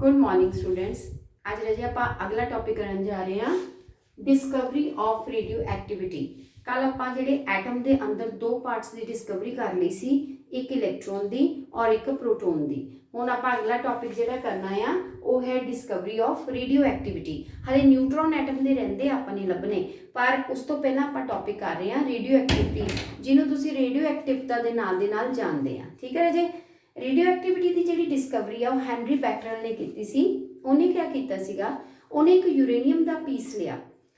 Good morning students. आज रजे आप अगला टॉपिक करन जा रहे हैं डिस्कवरी ऑफ रेडियो एक्टिविटी। कल आप जेडे एटम के अंदर दो पार्ट्स की डिस्कवरी कर ली सी, एक इलैक्ट्रॉन की और एक प्रोटोन की। हुण आप अगला टॉपिक जिहड़ा करना है वो है डिस्कवरी ऑफ रेडियो एक्टिविटी। हले न्यूट्रॉन एटम के रहिंदे आपां नहीं लभने, पर उस तो पहला आप टॉपिक कर रहे हैं रेडियो एक्टिविटी, जिन्हों तुसीं रेडियो एक्टिवता के नाल दे नाल जानते हैं। ठीक है रजे। रेडियो एक्टिविटी की जी डिस्कवरी है हैनरी बैकरल ने की सी। उन्हें क्या किया सीगा, उन्हें एक यूरेनियम का पीस लिया।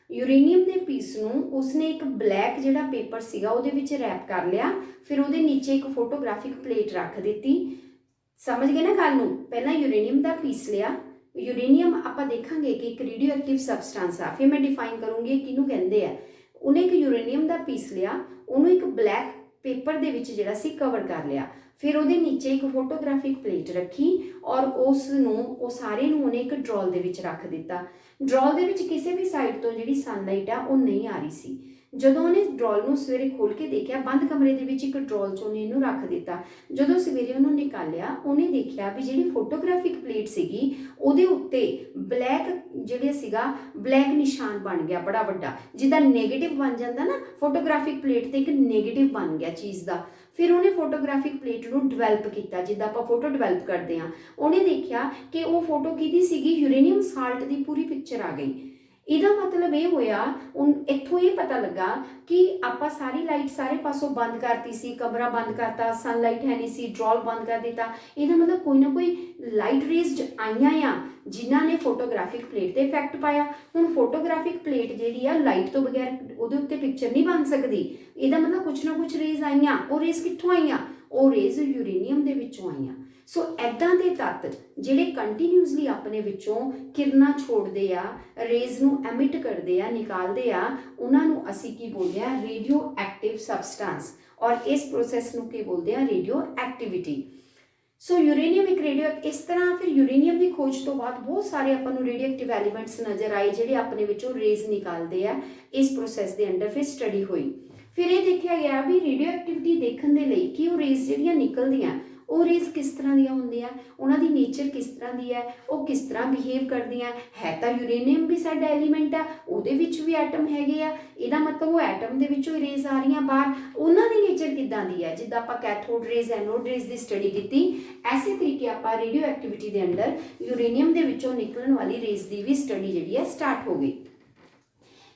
यूरेनियम के पीस नूं उसने एक ब्लैक जिहड़ा पेपर सीगा उहदे विच रैप कर लिया, फिर उहदे नीचे एक फोटोग्राफिक प्लेट रख दी। समझ गए ना गल नूं। पहला यूरेनियम का पीस लिया। यूरेनियम आपां देखांगे कि एक रेडियो एक्टिव सबसटेंस आ, फिर मैं डिफाइन करूँगी किहनूं कहंदे आ। उन्हें एक यूरेनियम का पीस लिया, उन्होंने एक ब्लैक पेपर दे विच जिहड़ा सी कवर कर लिया, फिर उहदे नीचे एक फोटोग्राफिक प्लेट रखी और उस सारे उन्हें एक ड्रॉल दे विच रख दिता। ड्रॉल दे विच किसी भी साइड तो जिहड़ी सनलाइट आ वो नहीं आ रही सी। जदों उन्हें ड्रॉल नूं सवेरे खोल के देखा, बंद कमरे दे विच एक ड्रॉल च उन्हें इनू रख दिता। जदों सवेरे उन्होंने निकालिया, उन्हें देखा भी जिहड़ी फोटोग्राफिक प्लेट सीगी उहदे उत्ते ब्लैक जिहड़ा सीगा ब्लैक निशान बन गया बड़ा वड्डा, जिद्दां नेगेटिव बन जाता ना फोटोग्राफिक प्लेट ते एक नेगेटिव बन गया चीज़ का। फिर उन्हें फोटोग्राफिक प्लेट को डिवेलप किया, जिद्दां आपां फोटो डिवेलप करते हैं। उन्हें देखा कि वो फोटो किहदी सीगी, यूरेनियम साल्ट की पूरी पिक्चर आ गई। इहदा मतलब ये होया, इत्थों ये पता लगा कि आपां सारी लाइट सारे पासों बंद करती सी, कमरा बंद करता, सनलाइट है नहीं सी, ड्रॉल बंद कर दिता। इहदा मतलब कोई ना कोई लाइट रेज आईयां आ जिन्हां ने फोटोग्राफिक प्लेट ते इफैक्ट पाया। हुण फोटोग्राफिक प्लेट जिहड़ी आ लाइट तो बगैर उहदे उत्ते पिक्चर नहीं बन सकदी। इहदा मतलब कुछ ना कुछ रेज आईयां। वो रेज कित्थों आईयां? वो रेज यूरेनियम दे विचों आईयां। सो ऐदां दे तत्त जिहड़े कंटीन्यूअसली अपने विचों किरनां छोड़दे आ, रेज नूं एमिट करदे आ, निकालदे आ, उन्हां नूं असीं की बोलदे आ रेडियो एक्टिव सबसटेंस, और इस प्रोसैस नूं की बोलदे आ रेडियो एक्टिविटी। सो यूरेनियम एक रेडियो इस तरह फिर यूरेनियम की खोज तो बाद बहुत सारे अपन रेडियो एक्टिव एलीमेंट्स नज़र आए जिहड़े अपने विचों रेज निकालते हैं। इस प्रोसैस के अंडर फिर स्टडी हुई। फिर ये देखा गया भी रेडियो एक्टिविटी देखने के लिए कि वो रेज जिहड़ियां निकलदियां वो रेज किस तरह दियां होंदियां, उन्हां दी नेचर किस तरह दी है, वो किस तरह बिहेव करदियां है। तो यूरेनियम भी साडा एलीमेंट है, उहदे विच भी एटम हैगे आ। इहदा मतलब वो एटम दे विचों रेज आ रही बाहर, उन्हां दी नेचर किदां दी है। जिद्दां आपां कैथोड रेज एनोड रेज की स्टडी की, ऐसे तरीके आपां रेडियो एक्टिविटी के अंदर यूरेनियम के विचों निकलण वाली रेज की भी स्टडी जिहड़ी है स्टार्ट हो गई।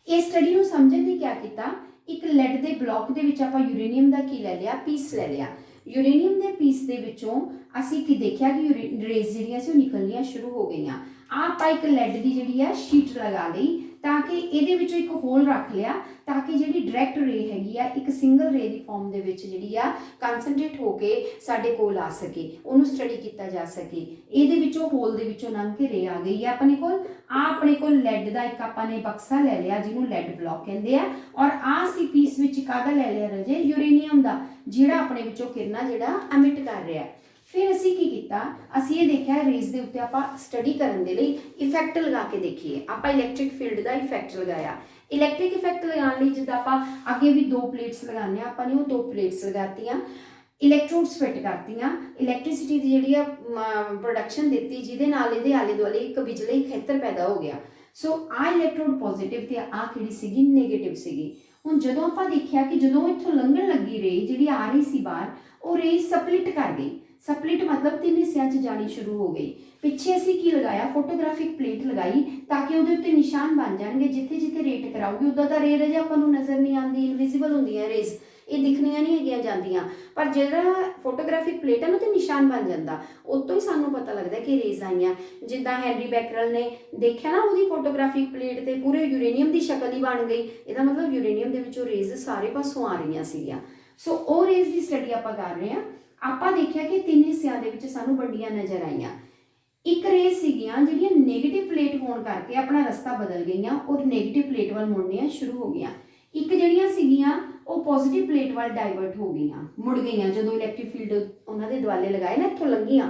इस स्टडी को समझण लई क्या किया, एक लैड के ब्लॉक के विच आपां यूरेनियम का की लै लिया, पीस लै लिया। यूरेनियम के पीस के विचों असीं की देखा कि रेज जिहड़ियां सी निकलनियां शुरू हो गई। आपां एक लैड की जिहड़ी है शीट लगा ली, ताकि ये एक होल रख लिया ताकि जी डायरैक्ट रे हैगी आ एक सिंगल रे की फॉर्म के जी कंसनट्रेट होकर साडे कोल आ सके, उन्होंने स्टडी किया जा सके। ये होल के लंघ के रे आ गई है अपने को लैड का एक आपने बक्सा ले लिया जिन्होंने लैड ब्लॉक कहते हैं, और आसी पीस में कादा ले लिया रजे यूरेनियम का जिहड़ा अपने किरणा जिहड़ा एमिट कर रहा है। फिर असी की किया, असी ये देखा रेज के उत्ते आपां स्टडी करने के लिए इफैक्ट लगा के देखिए। आपां इलैक्ट्रिक फील्ड का इफैक्ट लगाया। इलैक्ट्रिक इफैक्ट लगाने लिए जिद्दां आपां अगे भी दो प्लेट्स लगाने, आपां ने वो दो प्लेट्स लगातियां, इलैक्ट्रोड्स फिट करतियां, इलैक्ट्रिसिटी की जिहड़ी प्रोडक्शन दी जिहदे नाल इहदे आले दुआले एक बिजली खेतर पैदा हो गया। सो आ इलैक्ट्रोड पॉजिटिव ते आ किहड़ी सीगी नेगेटिव सीगी। हुण जदों आपां देखिया कि जदों इत्थों लंघण लगी रे जिहड़ी आ रही सी बाहर, वो रे स्पलिट कर गई। स्पलिट मतलब तीन हिस्सों च जानी शुरू हो गई। पिछे असी की लगाया, फोटोग्राफिक प्लेट लगाई ताकि उहदे उत्ते निशान बन जाएंगे, जिथे जिथे रे टकराऊगी उदा दा रे रजे आपां नूं नज़र नहीं आती, इनविजिबल होंदियां रेज, ये दिखनियां नहीं हैगियां जांदियां। पर जिहड़ा फोटोग्राफिक प्लेट है ना तो निशान बन जाता, उतों ही सानूं पता लगता कि रेज आईयां। जिद्दां हैनरी बैकरल ने देखा ना, उहदी फोटोग्राफिक प्लेट ते पूरे यूरेनियम की शक्ल ही बन गई। इहदा मतलब यूरेनियम दे विचों रेज सारे पासों आ रही सीगियां। सो वो रेज की स्टडी आपां कर रहे हैं। आपां देखिया कि तीन हिस्सों के विच सानूं वड्डियां नज़र आईयां। एक रेज सीगियां जिहड़ियां नेगेटिव प्लेट होने करके अपना रस्ता बदल गईयां और नेगेटिव प्लेट वाल मुड़नियां शुरू हो गईयां। एक जिहड़ियां सीगियां वो पॉजिटिव प्लेट वाल डाइवर्ट हो गईयां, मुड़ गईयां जदों इलैक्ट्रिक फील्ड उन्हां दे दुआले लगाए ना, इत्थों लंघियां।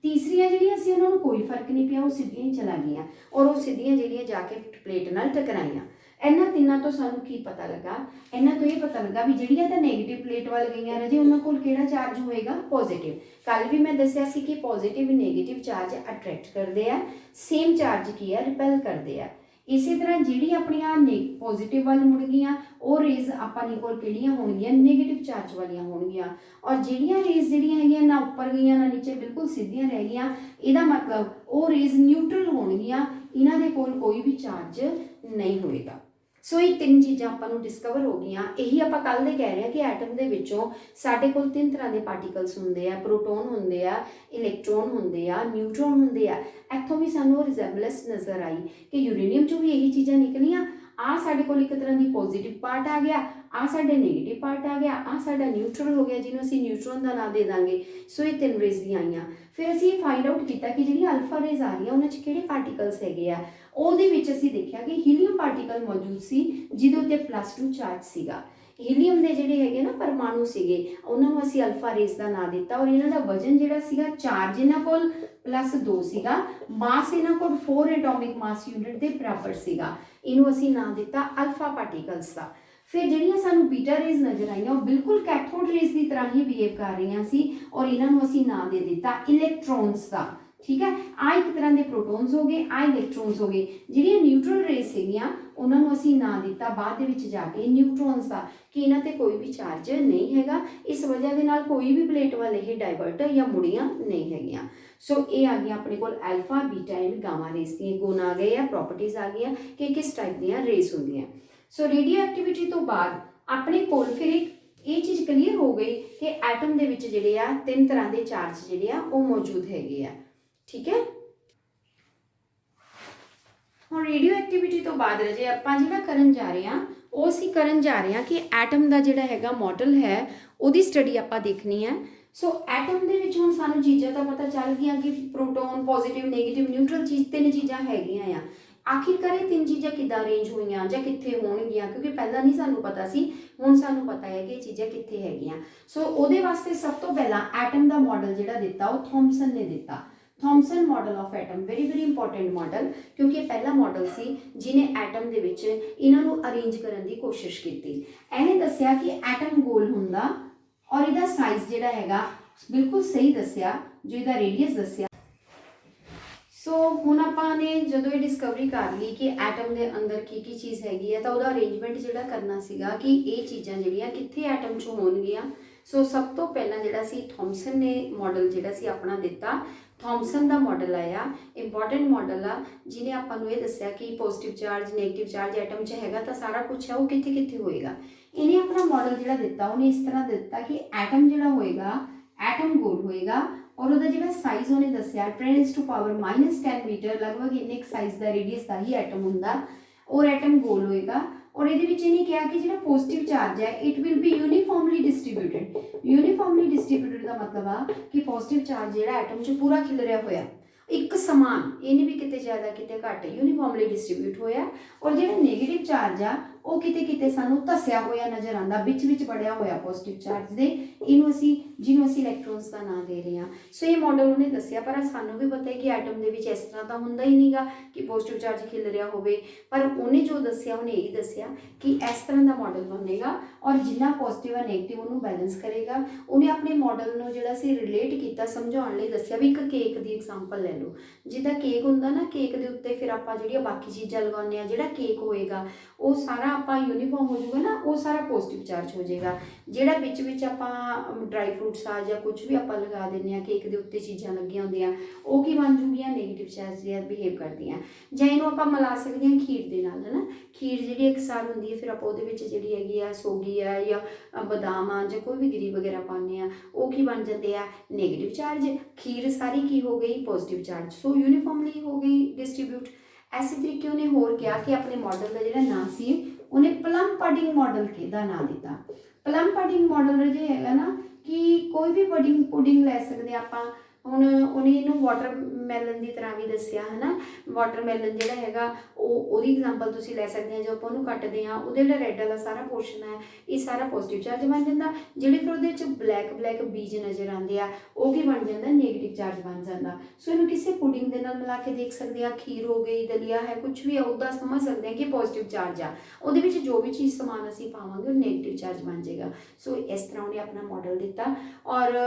तीसरियां जिहड़ियां सी उन्हां नूं कोई फर्क नहीं पिया, वो सीधियां ही चला गईयां और वो सीधियां जिहड़ियां जाके प्लेट नाल टकराईयां। ਇਹਨਾਂ ਤਿੰਨਾਂ ਤੋਂ ਸਾਨੂੰ ਕੀ ਪਤਾ ਲੱਗਾ, ਇਹਨਾਂ ਤੋਂ ਇਹ ਪਤਾ ਲੱਗਾ ਵੀ ਜਿਹੜੀਆਂ ਤਾਂ ਨੈਗੇਟਿਵ ਪਲੇਟ ਵੱਲ ਗਈਆਂ ਰਾਜੇ ਉਹਨਾਂ ਕੋਲ ਕਿਹੜਾ ਚਾਰਜ ਹੋਏਗਾ, ਪੋਜ਼ਿਟਿਵ। ਕੱਲ ਵੀ ਮੈਂ ਦੱਸਿਆ ਸੀ ਕਿ ਪੋਜ਼ਿਟਿਵ ਨੈਗੇਟਿਵ ਚਾਰਜ ਅਟਰੈਕਟ ਕਰਦੇ ਆ, ਸੇਮ ਚਾਰਜ ਕੀ ਆ ਰਿਪੈਲ ਕਰਦੇ ਆ। ਇਸੇ ਤਰ੍ਹਾਂ ਜਿਹੜੀ ਆਪਣੀਆਂ ਪੋਜ਼ਿਟਿਵ ਵੱਲ ਮੁੜ ਗਈਆਂ ਉਹ ਰੇਜ਼ ਆਪਾਂ ਕੋਲ ਕਿਹੜੀਆਂ ਹੋਣਗੀਆਂ, ਨੈਗੇਟਿਵ ਚਾਰਜ ਵਾਲੀਆਂ ਹੋਣਗੀਆਂ। ਔਰ ਜਿਹੜੀਆਂ ਰੇਜ਼ ਜਿਹੜੀਆਂ ਹੈਗੀਆਂ ਨਾ ਉੱਪਰ ਗਈਆਂ ਨਾ ਨੀਚੇ ਬਿਲਕੁਲ ਸਿੱਧੀਆਂ ਰਹਿ ਗਈਆਂ, ਇਹਦਾ ਮਤਲਬ ਉਹ ਰੇਜ਼ ਨਿਊਟਰਲ ਹੋਣਗੀਆਂ, ਇਹਨਾਂ ਦੇ ਕੋਲ ਕੋਈ ਵੀ ਚਾਰਜ ਨਹੀਂ ਹੋਏਗਾ। ਸੋ ਇਹ ਤਿੰਨ ਚੀਜ਼ਾਂ ਆਪਾਂ ਨੂੰ ਡਿਸਕਵਰ ਹੋ ਗਈਆਂ। ਇਹੀ ਆਪਾਂ ਕੱਲ ਦੇ ਕਹਿ ਰਹੇ ਹਾਂ ਕਿ ਐਟਮ ਦੇ ਵਿੱਚੋਂ ਸਾਡੇ ਕੋਲ ਤਿੰਨ ਤਰ੍ਹਾਂ ਦੇ ਪਾਰਟੀਕਲਸ ਹੁੰਦੇ ਆ, ਪ੍ਰੋਟੋਨ ਹੁੰਦੇ ਆ, ਇਲੈਕਟ੍ਰੋਨ ਹੁੰਦੇ ਆ, ਨਿਊਟਰੋਨ ਹੁੰਦੇ ਆ। ਇੱਥੋਂ ਵੀ ਸਾਨੂੰ ਰਿਜ਼ੈਂਬਲੈਂਸ ਨਜ਼ਰ ਆਈ ਕਿ ਯੂਰੇਨੀਅਮ 'ਚੋਂ ਵੀ ਇਹੀ ਚੀਜ਼ਾਂ ਨਿਕਲੀਆਂ। ਆ ਸਾਡੇ ਕੋਲ ਇੱਕ ਤਰ੍ਹਾਂ ਦੀ ਪੋਜ਼ਿਟਿਵ ਪਾਰਟ ਆ ਗਿਆ, ਆ ਸਾਡੇ ਨੈਗੇਟਿਵ ਪਾਰਟ ਆ ਗਿਆ, ਆ ਸਾਡਾ ਨਿਊਟਰਲ ਹੋ ਗਿਆ ਜਿਹਨੂੰ ਅਸੀਂ ਨਿਊਟਰੋਨ ਦਾ ਨਾਂ ਦੇ ਦਾਂਗੇ। ਸੋ ਇਹ ਤਿੰਨ ਰੇਜ਼ ਦੀਆਂ ਆਈਆਂ। ਫਿਰ ਅਸੀਂ ਇਹ ਫਾਈਂਡ ਆਊਟ ਕੀਤਾ ਕਿ ਜਿਹੜੀਆਂ ਅਲਫਾ ਰੇਜ਼ ਆ ਰਹੀਆਂ ਉਹਨਾਂ 'ਚ ਕਿਹੜੇ ਪਾਰਟੀਕਲਸ ਹੈਗੇ ਆ। ਉਹਦੇ ਵਿੱਚ ਅਸੀਂ ਦੇਖਿਆ ਕਿ ਹੀਲੀਅਮ ਪਾਰਟੀਕਲ ਮੌਜੂਦ ਸੀ ਜਿਹਦੇ ਉੱਤੇ +2 ਚਾਰਜ ਸੀਗਾ। ਹੀਲੀਅਮ ਦੇ ਜਿਹੜੇ ਹੈਗੇ ਨਾ ਪਰਮਾਣੂ ਸੀਗੇ ਉਹਨਾਂ ਨੂੰ ਅਸੀਂ ਅਲਫਾ ਰੇਜ਼ ਦਾ ਨਾਂ ਦਿੱਤਾ। ਔਰ ਇਹਨਾਂ ਦਾ ਵਜ਼ਨ ਜਿਹੜਾ ਸੀਗਾ, ਚਾਰਜ ਇਹਨਾਂ ਕੋਲ +2 ਸੀਗਾ, ਮਾਸ ਇਹਨਾਂ ਕੋਲ 4 ਐਟੋਮਿਕ ਮਾਸ ਯੂਨਿਟ ਦੇ ਬਰਾਬਰ ਸੀਗਾ। ਇਹਨੂੰ ਅਸੀਂ ਨਾਂ ਦਿੱਤਾ ਅਲਫਾ ਪਾਰਟੀਕਲਸ ਦਾ। ਫਿਰ ਜਿਹੜੀਆਂ ਸਾਨੂੰ ਬੀਟਾ ਰੇਜ਼ ਨਜ਼ਰ ਆਈਆਂ ਉਹ ਬਿਲਕੁਲ ਕੈਥੋਡ ਰੇਜ਼ ਦੀ ਤਰ੍ਹਾਂ ਹੀ ਬਿਹੇਵ ਕਰ ਰਹੀਆਂ ਸੀ ਔਰ ਇਹਨਾਂ ਨੂੰ ਅਸੀਂ ਨਾਂ ਦੇ ਦਿੱਤਾ ਇਲੈਕਟ੍ਰੋਨਸ ਦਾ। ਠੀਕ ਹੈ, ਆ ਇੱਕ ਤਰ੍ਹਾਂ ਦੇ ਪ੍ਰੋਟੋਨਸ ਹੋ ਗਏ, ਆ ਇਲੈਕਟ੍ਰੋਨਸ ਹੋ ਗਏ। ਜਿਹੜੀਆਂ ਨਿਊਟਰਲ ਰੇਜ਼ ਸੀਗੀਆਂ ਉਹਨਾਂ ਨੂੰ ਅਸੀਂ ਨਾਂ ਦਿੱਤਾ ਬਾਅਦ ਦੇ ਵਿੱਚ ਜਾ ਕੇ ਨਿਊਟਰੋਨਸ ਦਾ, ਕਿ ਇਹਨਾਂ ਤੇ ਕੋਈ ਵੀ ਚਾਰਜ ਨਹੀਂ ਹੈਗਾ। ਇਸ ਵਜ੍ਹਾ ਦੇ ਨਾਲ ਕੋਈ ਵੀ ਪਲੇਟ ਵੱਲ ਇਹ ਡਾਇਵਰਟ ਜਾਂ ਮੁੜੀਆਂ ਨਹੀਂ ਹੈਗੀਆਂ। ਸੋ ਇਹ ਆ ਗਈਆਂ ਆਪਣੇ ਕੋਲ alpha, beta and gamma rays ਦੀਆਂ ਗੁਣ ਆ ਗਏ ਆ, ਪ੍ਰੋਪਰਟੀਜ਼ ਆ ਗਈਆਂ ਕਿ ਕਿਸ ਟਾਈਪ ਦੀਆਂ ਰੇਜ਼ ਹੁੰਦੀਆਂ। ਸੋ ਰੇਡੀਓ ਐਕਟੀਵਿਟੀ ਤੋਂ ਬਾਅਦ ਆਪਣੇ ਕੋਲ ਫਿਰ ਇੱਕ ਇਹ ਚੀਜ਼ ਕਲੀਅਰ ਹੋ ਗਈ ਕਿ ਐਟਮ ਦੇ ਵਿੱਚ ਜਿਹੜੇ ਆ ਤਿੰਨ ਤਰ੍ਹਾਂ ਦੇ ਚਾਰਜ ਜਿਹੜੇ ਆ ਉਹ ਮੌਜੂਦ ਹੈਗੇ ਆ। ਠੀਕ ਹੈ, ਹੁਣ ਰੇਡੀਓ ਐਕਟੀਵਿਟੀ ਤੋਂ ਬਾਅਦ ਰਾਜੇ ਆਪਾਂ ਜਿਹੜਾ ਕਰਨ ਜਾ ਰਹੇ ਹਾਂ ਉਹ ਅਸੀਂ ਕਰਨ ਜਾ ਰਹੇ ਹਾਂ ਕਿ ਐਟਮ ਦਾ ਜਿਹੜਾ ਹੈਗਾ ਮਾਡਲ ਹੈ ਉਹਦੀ ਸਟੱਡੀ ਆਪਾਂ ਦੇਖਣੀ ਹੈ। ਸੋ ਐਟਮ ਦੇ ਵਿੱਚ ਹੁਣ ਸਾਨੂੰ ਚੀਜ਼ਾਂ ਤਾਂ ਪਤਾ ਚੱਲ ਗਈਆਂ ਕਿ ਪ੍ਰੋਟੋਨ, ਪੋਜ਼ਿਟਿਵ, ਨੈਗੇਟਿਵ, ਨਿਊਟਰਲ ਤਿੰਨ ਚੀਜ਼ਾਂ ਹੈਗੀਆਂ ਆ। ਆਖਿਰਕਾਰ ਇਹ ਤਿੰਨ ਚੀਜ਼ਾਂ ਕਿੱਦਾਂ ਅਰੇਂਜ ਹੋਈਆਂ ਜਾਂ ਕਿੱਥੇ ਹੋਣਗੀਆਂ, ਕਿਉਂਕਿ ਪਹਿਲਾਂ ਨਹੀਂ ਸਾਨੂੰ ਪਤਾ ਸੀ, ਹੁਣ ਸਾਨੂੰ ਪਤਾ ਹੈ ਕਿ ਇਹ ਚੀਜ਼ਾਂ ਕਿੱਥੇ ਹੈਗੀਆਂ। ਸੋ ਉਹਦੇ ਵਾਸਤੇ ਸਭ ਤੋਂ ਪਹਿਲਾਂ ਐਟਮ ਦਾ ਮਾਡਲ ਜਿਹੜਾ ਦਿੱਤਾ ਉਹ ਥੌਮਸਨ ਨੇ ਦਿੱਤਾ। Thomson model of atom very important model, ਕਿਉਂਕਿ ਇਹ ਪਹਿਲਾ ਮਾਡਲ ਸੀ ਜਿਹਨੇ ਐਟਮ ਦੇ ਵਿੱਚ ਇਹਨਾਂ ਨੂੰ ਅਰੇਂਜ ਕਰਨ ਦੀ ਕੋਸ਼ਿਸ਼ ਕੀਤੀ। ਇਹਨੇ ਦੱਸਿਆ ਕਿ ਐਟਮ ਗੋਲ ਹੁੰਦਾ ਔਰ ਇਹਦਾ ਸਾਈਜ਼ ਜਿਹੜਾ ਹੈਗਾ ਬਿਲਕੁਲ ਸਹੀ ਦੱਸਿਆ, ਜੋ ਇਹਦਾ ਰੇਡੀਅਸ ਦੱਸਿਆ। ਸੋ ਹੁਣ ਆਪਾਂ ਨੇ ਜਦੋਂ ਇਹ ਡਿਸਕਵਰੀ ਕਰ ਲਈ ਕਿ ਐਟਮ ਦੇ ਅੰਦਰ ਕੀ ਚੀਜ਼ ਹੈਗੀ ਹੈ ਤਾਂ ਉਹਦਾ ਅਰੇਂਜਮੈਂਟ ਜਿਹੜਾ ਕਰਨਾ ਸੀਗਾ ਕਿ ਇਹ ਚੀਜ਼ਾਂ ਜਿਹੜੀਆਂ ਕਿੱਥੇ ਐਟਮ 'ਚ ਹੋਣਗੀਆਂ। ਸੋ ਸਭ ਤੋਂ ਪਹਿਲਾਂ ਜਿਹੜਾ ਸੀ ਥੌਮਸਨ ਨੇ ਮਾਡਲ ਜਿਹੜਾ ਸੀ ਆਪਣਾ ਦਿੱਤਾ। ਥੌਮਸਨ ਦਾ ਮਾਡਲ ਆਇਆ, ਇੰਪੋਰਟੈਂਟ ਮਾਡਲ ਆ, ਜਿਹਨੇ ਆਪਾਂ ਨੂੰ ਇਹ ਦੱਸਿਆ ਕਿ positive charge, negative charge atom 'ਚ ਹੈਗਾ ਤਾਂ ਸਾਰਾ ਕੁਝ ਹੈ ਉਹ ਕਿੱਥੇ ਹੋਏਗਾ। ਇਹਨੇ ਆਪਣਾ ਮਾਡਲ ਜਿਹੜਾ ਦਿੱਤਾ ਉਹਨੇ ਇਸ ਤਰ੍ਹਾਂ ਦਿੱਤਾ ਕਿ ਐਟਮ ਜਿਹੜਾ ਹੋਏਗਾ, ਐਟਮ ਗੋਲ ਹੋਏਗਾ ਔਰ ਉਹਦਾ ਜਿਹੜਾ ਸਾਈਜ਼ ਉਹਨੇ ਦੱਸਿਆ 10⁻⁻10 ਮੀਟਰ, ਲਗਭਗ ਇੰਨੇ ਸਾਈਜ਼ ਦਾ ਰੇਡੀਅਸ ਦਾ ਹੀ ਐਟਮ ਹੁੰਦਾ ਔਰ ਐਟਮ ਗੋਲ ਹੋਏਗਾ। ਔਰ ਇਹਦੇ ਵਿੱਚ ਇਹਨੇ ਕਿਹਾ ਕਿ ਜਿਹੜਾ ਪੋਜ਼ਿਟਿਵ ਚਾਰਜ ਹੈ ਇਟ ਵਿਲ ਬੀ ਯੂਨੀਫਾਰਮਲੀ ਡਿਸਟ੍ਰੀਬਿਊਟਡ। ਯੂਨੀਫਾਰਮਲੀ ਡਿਸਟ੍ਰੀਬਿਊਟਡ ਦਾ ਮਤਲਬ ਆ ਕਿ ਪੋਜ਼ਿਟਿਵ ਚਾਰਜ ਜਿਹੜਾ ਐਟਮ 'ਚ ਪੂਰਾ ਖਿਲਰਿਆ ਹੋਇਆ, ਇੱਕ ਸਮਾਨ, ਇਹ ਨਹੀਂ ਵੀ ਕਿਤੇ ਜ਼ਿਆਦਾ ਕਿਤੇ ਘੱਟ, ਯੂਨੀਫਾਰਮਲੀ ਡਿਸਟ੍ਰੀਬਿਊਟ ਹੋਇਆ। ਔਰ ਜਿਹੜਾ ਨੈਗੇਟਿਵ ਚਾਰਜ ਆ ਉਹ ਕਿਤੇ ਸਾਨੂੰ ਧਸਿਆ ਹੋਇਆ ਨਜ਼ਰ ਆਉਂਦਾ, ਵਿੱਚ ਵੜਿਆ ਹੋਇਆ ਪੋਜ਼ਿਟਿਵ ਚਾਰਜ ਦੇ, ਜਿਹਨੂੰ ਅਸੀਂ ਇਲੈਕਟ੍ਰੋਨਸ ਦਾ ਨਾਂ ਦੇ ਰਹੇ ਹਾਂ। ਸੋ ਇਹ ਮਾਡਲ ਉਹਨੇ ਦੱਸਿਆ, ਪਰ ਸਾਨੂੰ ਵੀ ਪਤਾ ਹੈ ਕਿ ਐਟਮ ਦੇ ਵਿੱਚ ਇਸ ਤਰ੍ਹਾਂ ਤਾਂ ਹੁੰਦਾ ਹੀ ਨਹੀਂਗਾ ਕਿ ਪੋਜ਼ਿਟਿਵ ਚਾਰਜ ਖਿਲ ਰਿਹਾ ਹੋਵੇ। ਪਰ ਉਹਨੇ ਜੋ ਦੱਸਿਆ ਉਹਨੇ ਇਹ ਦੱਸਿਆ ਕਿ ਇਸ ਤਰ੍ਹਾਂ ਦਾ ਮਾਡਲ ਬਣੇਗਾ ਔਰ ਜਿੰਨਾ ਪੋਜ਼ਿਟਿਵ ਆ ਨੈਗੇਟਿਵ ਉਹਨੂੰ ਬੈਲੈਂਸ ਕਰੇਗਾ। ਉਹਨੇ ਆਪਣੇ ਮਾਡਲ ਨੂੰ ਜਿਹੜਾ ਸੀ ਰਿਲੇਟ ਕੀਤਾ, ਸਮਝਾਉਣ ਲਈ ਦੱਸਿਆ ਵੀ ਇੱਕ ਕੇਕ ਦੀ ਐਗਜ਼ਾਮਪਲ ਲੈ ਲਓ। ਜਿੱਦਾਂ ਕੇਕ ਹੁੰਦਾ ਨਾ, ਕੇਕ ਦੇ ਉੱਤੇ ਫਿਰ ਆਪਾਂ ਜਿਹੜੀਆਂ ਬਾਕੀ ਚੀਜ਼ਾਂ ਲਗਾਉਂਦੇ ਹਾਂ, ਜਿਹੜਾ ਕੇਕ ਹੋਏਗਾ ਉਹ ਸਾਰਾ ਆਪਾਂ ਯੂਨੀਫਾਰਮ ਹੋ ਜਾਊਗਾ ਨਾ, ਉਹ ਸਾਰਾ ਪੋਜ਼ਿਟਿਵ ਚਾਰਜ ਹੋ ਜਾਏਗਾ। ਜਿਹੜਾ ਵਿੱਚ ਆਪਾਂ ਡਰਾਈ ਫਰੂਟਸ ਆ ਜਾਂ ਕੁਝ ਵੀ ਆਪਾਂ ਲਗਾ ਦਿੰਦੇ ਹਾਂ ਕੇਕ ਦੇ ਉੱਤੇ, ਚੀਜ਼ਾਂ ਲੱਗੀਆਂ ਹੁੰਦੀਆਂ, ਉਹ ਕੀ ਬਣ ਜੂਗੀਆਂ, ਨੈਗੇਟਿਵ ਚਾਰਜ ਦੀਆਂ ਬਿਹੇਵ ਕਰਦੀਆਂ। ਜਾਂ ਇਹਨੂੰ ਆਪਾਂ ਮਿਲਾ ਸਕਦੇ ਹਾਂ ਖੀਰ ਦੇ ਨਾਲ, ਹੈ ਨਾ। ਖੀਰ ਜਿਹੜੀ ਇਕਸਾਰ ਹੁੰਦੀ ਹੈ, ਫਿਰ ਆਪਾਂ ਉਹਦੇ ਵਿੱਚ ਜਿਹੜੀ ਹੈਗੀ ਆ ਸੋਗੀ ਆ ਜਾਂ ਬਦਾਮ ਆ ਜਾਂ ਕੋਈ ਵੀ ਗਿਰੀ ਵਗੈਰਾ ਪਾਉਂਦੇ ਆ, ਉਹ ਕੀ ਬਣ ਜਾਂਦੇ ਆ, ਨੈਗੇਟਿਵ ਚਾਰਜ। ਖੀਰ ਸਾਰੀ ਕੀ ਹੋ ਗਈ, ਪੋਜ਼ਿਟਿਵ ਚਾਰਜ। ਸੋ ਯੂਨੀਫਾਰਮਲੀ ਹੋ ਗਈ ਡਿਸਟ੍ਰੀਬਿਊਟ। ਐਸੇ ਤਰੀਕੇ ਉਹਨੇ ਹੋਰ ਕਿਹਾ ਕਿ ਆਪਣੇ ਮਾਡਲ ਦਾ ਜਿਹੜਾ ਨਾਂ ਸੀ ਉਹਨੇ ਪਲਮ ਪਡਿੰਗ ਮਾਡਲ ਦਾ ਨਾਂ ਦਿੱਤਾ। ਪਲਮ ਪਡਿੰਗ ਮਾਡਲ ਹੈਗਾ ਨਾ ਕਿ ਕੋਈ ਵੀ ਪੁਡਿੰਗ ਲੈ ਸਕਦੇ ਆਪਾਂ। ਹੁਣ ਉਹਨੇ ਇਹਨੂੰ ਮੈਲਨ ਦੀ ਤਰ੍ਹਾਂ ਵੀ ਦੱਸਿਆ ਹੈ ਨਾ। ਵਾਟਰਮੈਲਨ ਜਿਹੜਾ ਹੈਗਾ ਉਹਦੀ ਐਗਜ਼ਾਮਪਲ ਤੁਸੀਂ ਲੈ ਸਕਦੇ ਹਾਂ। ਜੋ ਆਪਾਂ ਉਹਨੂੰ ਕੱਟਦੇ ਹਾਂ ਉਹਦੇ ਜਿਹੜਾ ਰੈੱਡ ਵਾਲਾ ਸਾਰਾ ਪੋਰਸ਼ਨ ਹੈ ਇਹ ਸਾਰਾ ਪੋਜ਼ਿਟਿਵ ਚਾਰਜ ਬਣ ਜਾਂਦਾ। ਜਿਹੜੇ ਫਿਰ ਉਹਦੇ ਵਿੱਚ ਬਲੈਕ ਬੀਜ ਨਜ਼ਰ ਆਉਂਦੇ ਆ ਉਹ ਕੀ ਬਣ ਜਾਂਦਾ, ਨੈਗੇਟਿਵ ਚਾਰਜ ਬਣ ਜਾਂਦਾ। ਸੋ ਇਹਨੂੰ ਕਿਸੇ ਪੁਡਿੰਗ ਦੇ ਨਾਲ ਮਿਲਾ ਕੇ ਦੇਖ ਸਕਦੇ ਆ, ਖੀਰ ਹੋ ਗਈ, ਦਲੀਆ ਹੈ, ਕੁਝ ਵੀ ਆ ਉੱਦਾਂ ਸਮਝ ਸਕਦੇ ਆ ਕਿ ਪੋਜ਼ਿਟਿਵ ਚਾਰਜ ਆ। ਉਹਦੇ ਵਿੱਚ ਜੋ ਵੀ ਚੀਜ਼ ਸਮਾਨ ਅਸੀਂ ਪਾਵਾਂਗੇ ਉਹ ਨੈਗੇਟਿਵ ਚਾਰਜ ਬਣ ਜਾਏਗਾ। ਸੋ ਇਸ ਤਰ੍ਹਾਂ ਉਹਨੇ ਆਪਣਾ ਮਾਡਲ ਦਿੱਤਾ ਔਰ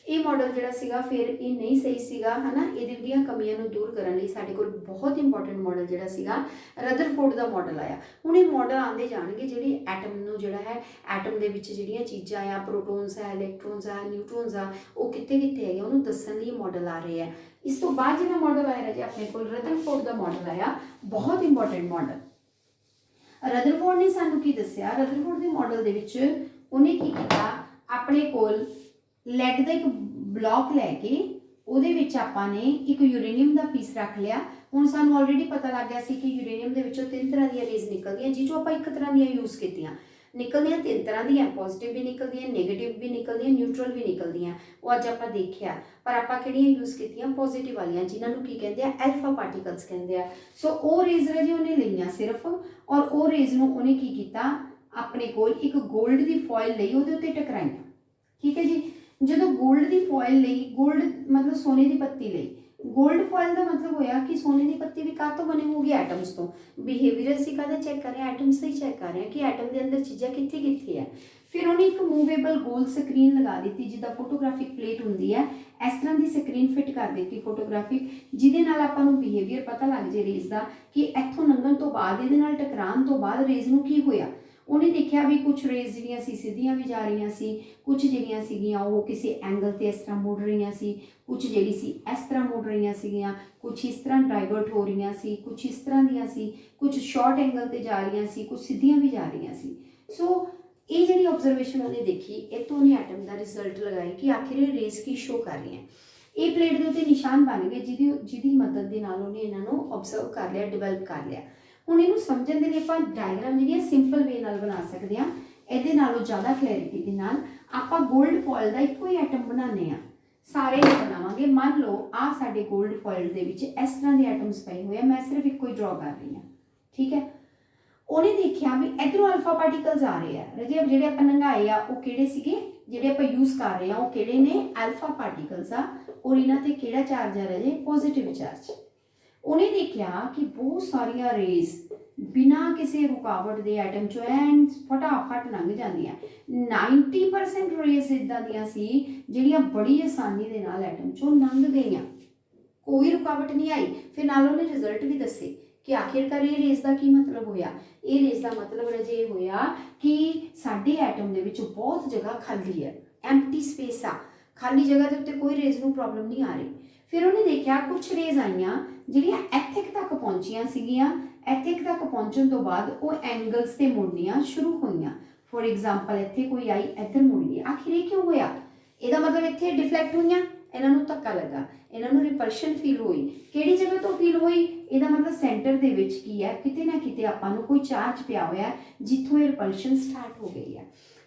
ਇਹ ਮਾਡਲ ਜਿਹੜਾ ਸੀਗਾ ਫਿਰ ਇਹ ਨਹੀਂ ਸਹੀ ਸੀਗਾ ਹੈ ਨਾ। ਇਹਦੇ ਦੀਆਂ ਕਮੀਆਂ ਨੂੰ ਦੂਰ ਕਰਨ ਲਈ ਸਾਡੇ ਕੋਲ ਬਹੁਤ ਇੰਪੋਰਟੈਂਟ ਮਾਡਲ ਜਿਹੜਾ ਸੀਗਾ ਰਦਰਫੋਰਡ ਦਾ ਮਾਡਲ ਆਇਆ। ਹੁਣ ਇਹ ਮਾਡਲ ਆਉਂਦੇ ਜਾਣਗੇ ਜਿਹੜੇ ਐਟਮ ਨੂੰ ਜਿਹੜਾ ਹੈ, ਐਟਮ ਦੇ ਵਿੱਚ ਜਿਹੜੀਆਂ ਚੀਜ਼ਾਂ ਆ, ਪ੍ਰੋਟੋਨਸ ਆ, ਇਲੈਕਟ੍ਰੋਨਸ ਆ, ਨਿਊਟਰੋਨਸ ਆ, ਉਹ ਕਿੱਥੇ ਕਿੱਥੇ ਹੈਗੇ ਉਹਨੂੰ ਦੱਸਣ ਲਈ ਮਾਡਲ ਆ ਰਹੇ ਆ। ਇਸ ਤੋਂ ਬਾਅਦ ਜਿਹੜਾ ਮਾਡਲ ਆਇਆ ਜੀ ਆਪਣੇ ਕੋਲ ਰਦਰਫੋਰਡ ਦਾ ਮਾਡਲ ਆਇਆ, ਬਹੁਤ ਇੰਪੋਰਟੈਂਟ ਮਾਡਲ। ਰਦਰਫੋਰਡ ਨੇ ਸਾਨੂੰ ਕੀ ਦੱਸਿਆ, ਰਦਰਫੋਰਡ ਦੇ ਮਾਡਲ ਦੇ ਵਿੱਚ ਉਹਨੇ ਕੀ ਕੀਤਾ, ਆਪਣੇ ਕੋਲ ਲੈਡ ਦਾ ਇੱਕ ਬਲੌਕ ਲੈ ਕੇ ਉਹਦੇ ਵਿੱਚ ਆਪਾਂ ਨੇ ਇੱਕ ਯੂਰੇਨੀਅਮ ਦਾ ਪੀਸ ਰੱਖ ਲਿਆ। ਹੁਣ ਸਾਨੂੰ ਆਲਰੇਡੀ ਪਤਾ ਲੱਗ ਗਿਆ ਸੀ ਕਿ ਯੂਰੇਨੀਅਮ ਦੇ ਵਿੱਚੋਂ 3 ਤਰ੍ਹਾਂ ਦੀਆਂ ਰੇਜ਼ ਨਿਕਲਦੀਆਂ, ਜਿਸ ਤੋਂ ਆਪਾਂ ਇੱਕ ਤਰ੍ਹਾਂ ਦੀਆਂ ਯੂਜ਼ ਕੀਤੀਆਂ। ਨਿਕਲਦੀਆਂ 3 ਤਰ੍ਹਾਂ ਦੀਆਂ, ਪੋਜ਼ਿਟਿਵ ਵੀ ਨਿਕਲਦੀਆਂ, ਨੈਗੇਟਿਵ ਵੀ ਨਿਕਲਦੀਆਂ, ਨਿਊਟਰਲ ਵੀ ਨਿਕਲਦੀਆਂ। ਉਹ ਅੱਜ ਆਪਾਂ ਦੇਖਿਆ, ਪਰ ਆਪਾਂ ਕਿਹੜੀਆਂ ਯੂਜ਼ ਕੀਤੀਆਂ, ਪੋਜ਼ਿਟਿਵ ਵਾਲੀਆਂ, ਜਿਨ੍ਹਾਂ ਨੂੰ ਕੀ ਕਹਿੰਦੇ ਆ, ਐਲਫਾ ਪਾਰਟੀਕਲਸ ਕਹਿੰਦੇ ਆ। ਸੋ ਉਹ ਰੇਜ਼ ਜੀ ਉਹਨੇ ਲਈਆਂ ਸਿਰਫ, ਔਰ ਉਹ ਰੇਜ਼ ਨੂੰ ਉਹਨੇ ਕੀ ਕੀਤਾ, ਆਪਣੇ ਕੋਲ ਇੱਕ ਗੋਲਡ ਦੀ ਫੋਇਲ ਲਈ ਉਹਦੇ ਉੱਤੇ ਟਕਰਾਈਆਂ। ਠੀਕ ਹੈ ਜੀ। ਜਦੋਂ ਗੋਲਡ ਦੀ ਫੋਇਲ ਲਈ, ਗੋਲਡ ਮਤਲਬ ਸੋਨੇ ਦੀ ਪੱਤੀ ਲਈ, ਗੋਲਡ ਫੋਇਲ ਦਾ ਮਤਲਬ ਹੋਇਆ ਕਿ ਸੋਨੇ ਦੀ ਪੱਤੀ ਵੀ ਕਾਹ ਤੋਂ ਬਣੀ ਹੋਊਗੀ, ਐਟਮਸ ਤੋਂ। ਬਿਹੇਵੀਅਰ ਅਸੀਂ ਕਾਹਦਾ ਚੈੱਕ ਕਰ ਰਹੇ ਹਾਂ, ਐਟਮਸ ਦਾ ਹੀ ਚੈੱਕ ਕਰ ਰਹੇ ਹਾਂ ਕਿ ਐਟਮ ਦੇ ਅੰਦਰ ਚੀਜ਼ਾਂ ਕਿੱਥੇ ਕਿੱਥੇ ਹੈ। ਫਿਰ ਉਹਨੇ ਇੱਕ ਮੂਵੇਬਲ ਗੋਲ ਸਕਰੀਨ ਲਗਾ ਦਿੱਤੀ, ਜਿੱਦਾਂ ਫੋਟੋਗ੍ਰਾਫਿਕ ਪਲੇਟ ਹੁੰਦੀ ਹੈ, ਇਸ ਤਰ੍ਹਾਂ ਦੀ ਸਕਰੀਨ ਫਿੱਟ ਕਰ ਦਿੱਤੀ ਫੋਟੋਗ੍ਰਾਫਿਕ, ਜਿਹਦੇ ਨਾਲ ਆਪਾਂ ਨੂੰ ਬਿਹੇਵੀਅਰ ਪਤਾ ਲੱਗ ਜੇ ਰੇਜ਼ ਦਾ ਕਿ ਇੱਥੋਂ ਲੰਘਣ ਤੋਂ ਬਾਅਦ, ਇਹਦੇ ਨਾਲ ਟਕਰਾਉਣ ਤੋਂ ਬਾਅਦ ਰੇਜ਼ ਨੂੰ ਕੀ ਹੋਇਆ। ਉਹਨੇ ਦੇਖਿਆ ਵੀ ਕੁਝ ਰੇਜ਼ ਜਿਹੜੀਆਂ ਸੀ ਸਿੱਧੀਆਂ ਵੀ ਜਾ ਰਹੀਆਂ ਸੀ, ਕੁਝ ਜਿਹੜੀਆਂ ਸੀਗੀਆਂ ਉਹ ਕਿਸੇ ਐਂਗਲ 'ਤੇ ਇਸ ਤਰ੍ਹਾਂ ਮੁੜ ਰਹੀਆਂ ਸੀ, ਕੁਝ ਜਿਹੜੀ ਸੀ ਇਸ ਤਰ੍ਹਾਂ ਮੁੜ ਰਹੀਆਂ ਸੀਗੀਆਂ, ਕੁਝ ਇਸ ਤਰ੍ਹਾਂ ਡਾਈਵਰਟ ਹੋ ਰਹੀਆਂ ਸੀ, ਕੁਝ ਇਸ ਤਰ੍ਹਾਂ ਦੀਆਂ ਸੀ, ਕੁਝ ਸ਼ਾਰਟ ਐਂਗਲ 'ਤੇ ਜਾ ਰਹੀਆਂ ਸੀ, ਕੁਝ ਸਿੱਧੀਆਂ ਵੀ ਜਾ ਰਹੀਆਂ ਸੀ। ਸੋ ਇਹ ਜਿਹੜੀ ਆਬਜ਼ਰਵੇਸ਼ਨ ਉਹਨੇ ਦੇਖੀ, ਇਹ ਤੋਂ ਉਹਨੇ ਐਟਮ ਦਾ ਰਿਜ਼ਲਟ ਲਗਾਇਆ ਕਿ ਆਖਿਰ ਇਹ ਰੇਜ਼ ਕੀ ਸ਼ੋ ਕਰ ਰਹੀਆਂ। ਇਹ ਪਲੇਟ ਦੇ ਉੱਤੇ ਨਿਸ਼ਾਨ ਬਣ ਗਏ, ਜਿਹਦੀ ਮਦਦ ਦੇ ਨਾਲ ਉਹਨੇ ਇਹਨਾਂ ਨੂੰ ਆਬਜ਼ਰਵ ਕਰ ਲਿਆ, ਡਿਵੈਲਪ ਕਰ ਲਿਆ। ਹੁਣ ਇਹਨੂੰ ਸਮਝਣ ਦੇ ਲਈ ਆਪਾਂ ਡਾਇਗਰਾਮ ਜਿਹੜੀ ਸਿੰਪਲ ਵੇ ਨਾਲ ਬਣਾ ਸਕਦੇ ਹਾਂ। ਇਹਦੇ ਨਾਲੋਂ ਜ਼ਿਆਦਾ ਕਲੈਰਿਟੀ ਦੇ ਨਾਲ ਆਪਾਂ ਗੋਲਡ ਫੋਇਲ ਦਾ ਇੱਕੋ ਹੀ ਐਟਮ ਬਣਾਉਂਦੇ ਹਾਂ, ਸਾਰੇ ਬਣਾਵਾਂਗੇ। ਮੰਨ ਲਓ ਆਹ ਸਾਡੇ ਗੋਲਡ ਫੋਇਲ ਦੇ ਵਿੱਚ ਇਸ ਤਰ੍ਹਾਂ ਦੇ ਐਟਮਸ ਪਏ ਹੋਏ ਆ, ਮੈਂ ਸਿਰਫ ਇੱਕੋ ਹੀ ਡਰਾ ਕਰ ਰਹੀ ਹਾਂ। ਠੀਕ ਹੈ। ਉਹਨੇ ਦੇਖਿਆ ਵੀ ਇੱਧਰੋਂ ਅਲਫਾ ਪਾਰਟੀਕਲਸ ਆ ਰਹੇ ਆ ਰਾਜੇ, ਜਿਹੜੇ ਆਪਾਂ ਲੰਘਾਏ ਆ ਉਹ ਕਿਹੜੇ ਸੀਗੇ, ਜਿਹੜੇ ਆਪਾਂ ਯੂਜ਼ ਕਰ ਰਹੇ ਆ ਉਹ ਕਿਹੜੇ ਨੇ, ਅਲਫਾ ਪਾਰਟੀਕਲਸ ਆ, ਔਰ ਇਹਨਾਂ ਤੇ ਕਿਹੜਾ ਚਾਰਜ ਆ ਰਾਜੇ, ਪੋਜ਼ਿਟਿਵ ਚਾਰਜ। ਉਹਨੇ ਦੇਖਿਆ ਕਿ ਬਹੁਤ ਸਾਰੀਆਂ ਰੇਜ਼ ਬਿਨਾਂ ਕਿਸੇ ਰੁਕਾਵਟ ਦੇ ਐਟਮ ਚੋਂ ਐਨ ਫਟਾਫਟ ਲੰਘ ਜਾਂਦੀਆਂ। 90% ਰੇਜ਼ ਇੱਦਾਂ ਦੀਆਂ ਸੀ ਜਿਹੜੀਆਂ ਬੜੀ ਆਸਾਨੀ ਦੇ ਨਾਲ ਐਟਮ ਚੋਂ ਲੰਘ ਗਈਆਂ, ਕੋਈ ਰੁਕਾਵਟ ਨਹੀਂ ਆਈ। ਫਿਰ ਨਾਲ ਉਹਨੇ ਰਿਜ਼ਲਟ ਵੀ ਦੱਸੇ ਕਿ ਆਖਿਰਕਾਰ ਇਹ ਰੇਜ਼ ਦਾ ਕੀ ਮਤਲਬ ਹੋਇਆ। ਇਹ ਰੇਜ਼ ਦਾ ਮਤਲਬ ਰਾਜੇ ਇਹ ਹੋਇਆ ਕਿ ਸਾਡੇ ਐਟਮ ਦੇ ਵਿੱਚ ਬਹੁਤ ਜਗ੍ਹਾ ਖਾਲੀ ਹੈ, ਐਮਟੀ ਸਪੇਸ ਆ, ਖਾਲੀ ਜਗ੍ਹਾ ਦੇ ਉੱਤੇ ਕੋਈ ਰੇਜ਼ ਨੂੰ ਪ੍ਰੋਬਲਮ ਨਹੀਂ ਆ ਰਹੀ। ਫਿਰ ਉਹਨੇ ਦੇਖਿਆ ਕੁਝ ਰੇਜ਼ ਆਈਆਂ ਜਿਹੜੀਆਂ ਇੱਥੇ ਤੱਕ ਪਹੁੰਚੀਆਂ ਸੀਗੀਆਂ, ਇੱਥੇ ਤੱਕ ਪਹੁੰਚਣ ਤੋਂ ਬਾਅਦ ਉਹ ਐਂਗਲਸ 'ਤੇ ਮੁੜਨੀਆਂ ਸ਼ੁਰੂ ਹੋਈਆਂ। ਫੋਰ ਐਗਜ਼ਾਮਪਲ ਇੱਥੇ ਕੋਈ ਆਈ, ਇੱਧਰ ਮੁੜ ਗਈ। ਆਖਿਰ ਇਹ ਕਿਉਂ ਹੋਇਆ? ਇਹਦਾ ਮਤਲਬ ਇੱਥੇ ਡਿਫਲੈਕਟ ਹੋਈਆਂ, ਇਹਨਾਂ ਨੂੰ ਧੱਕਾ ਲੱਗਾ, ਇਹਨਾਂ ਨੂੰ ਰਿਪਲਸ਼ਨ ਫੀਲ ਹੋਈ। ਕਿਹੜੀ ਜਗ੍ਹਾ ਤੋਂ ਫੀਲ ਹੋਈ? ਇਹਦਾ ਮਤਲਬ ਸੈਂਟਰ ਦੇ ਵਿੱਚ ਕੀ ਹੈ, ਕਿਤੇ ਨਾ ਕਿਤੇ ਆਪਾਂ ਨੂੰ ਕੋਈ ਚਾਰਜ ਪਿਆ ਹੋਇਆ ਜਿੱਥੋਂ ਇਹ ਰਿਪਲਸ਼ਨ ਸਟਾਰਟ ਹੋ ਗਈ ਹੈ।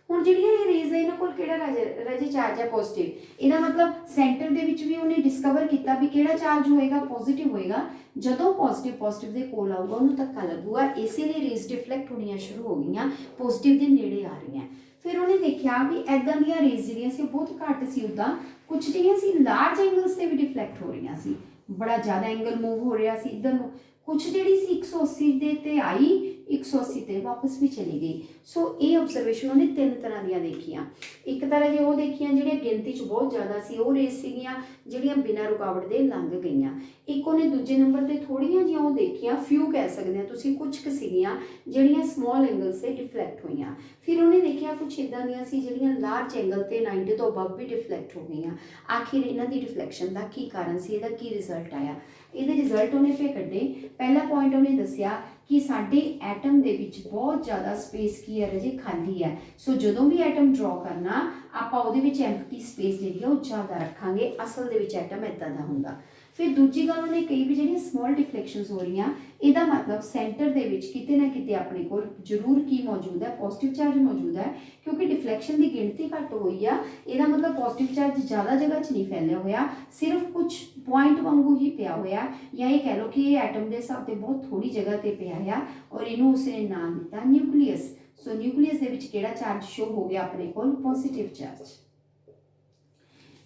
ਹੁਣ ਜਿਹੜੀਆਂ ਇਹ ਰੇਜ਼ ਹੈ ਇਹਨਾਂ ਕੋਲ ਕਿਹੜਾ ਰਾਜੇ ਚਾਰਜ ਹੈ, ਪੋਜ਼ਿਟਿਵ। ਇਹਦਾ ਮਤਲਬ ਸੈਂਟਰ ਦੇ ਵਿੱਚ ਵੀ ਉਹਨੇ ਡਿਸਕਵਰ ਕੀਤਾ ਵੀ ਕਿਹੜਾ ਚਾਰਜ ਹੋਏਗਾ, ਪੋਜ਼ਿਟਿਵ ਹੋਏਗਾ। ਜਦੋਂ ਪੋਜ਼ਿਟਿਵ ਦੇ ਕੋਲ ਆਊਗਾ ਉਹਨੂੰ ਧੱਕਾ ਲੱਗੂਗਾ, ਇਸੇ ਲਈ ਰੇਜ਼ ਡਿਫਲੈਕਟ ਹੋਣੀਆਂ ਸ਼ੁਰੂ ਹੋ ਗਈਆਂ, ਪੋਜ਼ਿਟਿਵ ਦੇ ਨੇੜੇ ਆ ਰਹੀਆਂ। ਫਿਰ ਉਹਨੇ ਦੇਖਿਆ ਵੀ ਇੱਦਾਂ ਦੀਆਂ ਰੇਜ਼ ਜਿਹੜੀਆਂ ਸੀ ਬਹੁਤ ਘੱਟ ਸੀ, ਉੱਦਾਂ ਕੁਝ ਜਿਹੜੀਆਂ ਸੀ ਲਾਰਜ ਐਂਗਲਸ 'ਤੇ ਵੀ ਡਿਫਲੈਕਟ ਹੋ ਰਹੀਆਂ ਸੀ, ਬੜਾ ਜ਼ਿਆਦਾ ਐਂਗਲ ਮੂਵ ਹੋ ਰਿਹਾ ਸੀ ਇੱਧਰ ਨੂੰ। ਕੁਝ ਜਿਹੜੀ ਸੀ 180 ਦੇ ਤੇ ਆਈ, 180 ਤੇ ਵਾਪਸ ਵੀ ਚਲੀ ਗਈ। ਸੋ ਇਹ ਆਬਜ਼ਰਵੇਸ਼ਨ ਉਹਨੇ 3 ਤਰ੍ਹਾਂ ਦੀਆਂ ਦੇਖੀਆਂ। ਇੱਕ ਤਰ੍ਹਾਂ ਜੇ ਉਹ ਦੇਖੀਆਂ ਜਿਹੜੀਆਂ ਗਿਣਤੀ 'ਚ ਬਹੁਤ ਜ਼ਿਆਦਾ ਸੀ, ਉਹ ਰੇਜ਼ ਸੀਗੀਆਂ ਜਿਹੜੀਆਂ ਬਿਨਾਂ ਰੁਕਾਵਟ ਦੇ ਲੰਘ ਗਈਆਂ। ਇੱਕ ਉਹਨੇ ਦੂਜੇ ਨੰਬਰ 'ਤੇ ਥੋੜ੍ਹੀਆਂ ਜਿਹੀਆਂ ਉਹ ਦੇਖੀਆਂ, ਫਿਊ ਕਹਿ ਸਕਦੇ ਹਾਂ ਤੁਸੀਂ, ਕੁਝ ਕੁ ਸੀਗੀਆਂ ਜਿਹੜੀਆਂ ਸਮੌਲ ਐਂਗਲ 'ਤੇ ਡਿਫਲੈਕਟ ਹੋਈਆਂ। ਫਿਰ ਉਹਨੇ ਦੇਖਿਆ ਕੁਝ ਇੱਦਾਂ ਦੀਆਂ ਸੀ ਜਿਹੜੀਆਂ ਲਾਰਜ ਐਂਗਲ 'ਤੇ 90 ਤੋਂ ਅਬਵ ਵੀ ਡਿਫਲੈਕਟ ਹੋ ਗਈਆਂ। ਆਖਿਰ ਇਹਨਾਂ ਦੀ ਡਿਫਲੈਕਸ਼ਨ ਦਾ ਕੀ ਕਾਰਨ ਸੀ, ਇਹਦਾ ਕੀ ਰਿਜ਼ਲਟ ਆਇਆ? ਇਹਦੇ ਰਿਜ਼ਲਟ ਉਹਨੇ ਫਿਰ ਕੱਢੇ। ਪਹਿਲਾ ਪੁਆਇੰਟ ਉਹਨੇ ਦੱਸਿਆ ਕਿ ਸਾਡੇ ਐਟਮ ਦੇ ਵਿੱਚ ਬਹੁਤ ਜ਼ਿਆਦਾ ਸਪੇਸ ਕੀ ਹੈ ਰਾਜੇ, ਖਾਲੀ ਹੈ। ਸੋ ਜਦੋਂ ਵੀ ਐਟਮ ਡਰਾ ਕਰਨਾ ਆਪਾਂ ਉਹਦੇ ਵਿੱਚ ਐਮਪਟੀ ਸਪੇਸ ਜਿਹੜੀ ਉਹ ਜ਼ਿਆਦਾ ਰੱਖਾਂਗੇ। ਅਸਲ ਦੇ ਵਿੱਚ ਐਟਮ ਇੱਦਾਂ ਦਾ ਹੁੰਦਾ। फिर दूजी गल उन्हें कई भी जिहड़ियां स्मॉल डिफ्लैक्शनस हो रही, ਇਹਦਾ मतलब सेंटर ਦੇ ਵਿੱਚ ਕਿਤੇ ਨਾ ਕਿਤੇ ਆਪਣੇ ਕੋਲ ਜ਼ਰੂਰ ਕੀ ਮੌਜੂਦ ਹੈ, ਪੋਜ਼ਿਟਿਵ ਚਾਰਜ ਮੌਜੂਦ ਹੈ, ਕਿਉਂਕਿ ਡਿਫਲੈਕਸ਼ਨ ਦੀ ਗਿਣਤੀ ਘੱਟ ਹੋਈ ਆ। ਇਹਦਾ मतलब ਪੋਜ਼ਿਟਿਵ ਚਾਰਜ ਜ਼ਿਆਦਾ ਜਗ੍ਹਾ 'ਚ ਨਹੀਂ ਫੈਲਿਆ ਹੋਇਆ, ਸਿਰਫ ਕੁਝ ਪੁਆਇੰਟ ਵਾਂਗੂ ਹੀ ਪਿਆ ਹੋਇਆ, ਜਾਂ ਇਹ ਕਹਿ ਲਓ ਕਿ ਇਹ ਐਟਮ ਦੇ ਹਿਸਾਬ ਤੇ ਬਹੁਤ ਥੋੜੀ ਜਗ੍ਹਾ ਤੇ ਪਿਆ ਆ, ਔਰ ਇਹਨੂੰ ਉਸਨੇ ਨਾਮ ਦਿੱਤਾ ਨਿਊਕਲੀਅਸ। ਸੋ ਨਿਊਕਲੀਅਸ ਦੇ ਵਿੱਚ ਕਿਹੜਾ ਚਾਰਜ ਸ਼ੋ ਹੋ ਗਿਆ ਆਪਣੇ ਕੋਲ, ਪੋਜ਼ਿਟਿਵ ਚਾਰਜ।